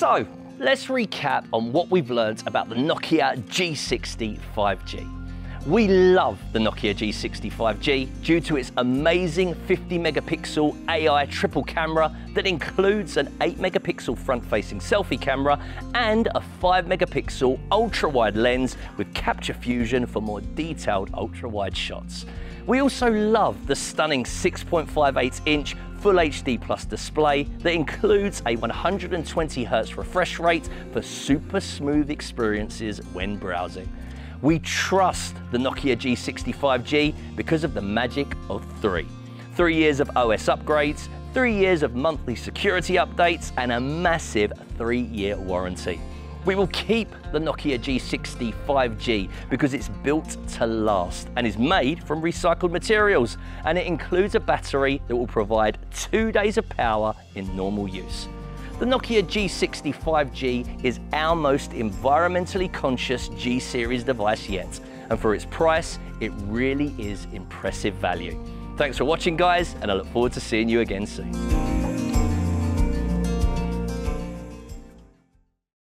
So let's recap on what we've learned about the Nokia G60 5G. We love the Nokia G60 5G due to its amazing 50 megapixel AI triple camera that includes an 8 megapixel front-facing selfie camera and a 5 megapixel ultra-wide lens with capture fusion for more detailed ultra-wide shots. We also love the stunning 6.58-inch Full HD Plus display that includes a 120Hz refresh rate for super smooth experiences when browsing. We trust the Nokia G60 5G because of the magic of 3 years of OS upgrades, 3 years of monthly security updates, and a massive 3-year warranty. We will keep the Nokia G60 5G because it's built to last and is made from recycled materials, and it includes a battery that will provide 2 days of power in normal use. The Nokia G60 5G is our most environmentally conscious G-series device yet, and for its price, it really is impressive value. Thanks for watching, guys, and I look forward to seeing you again soon.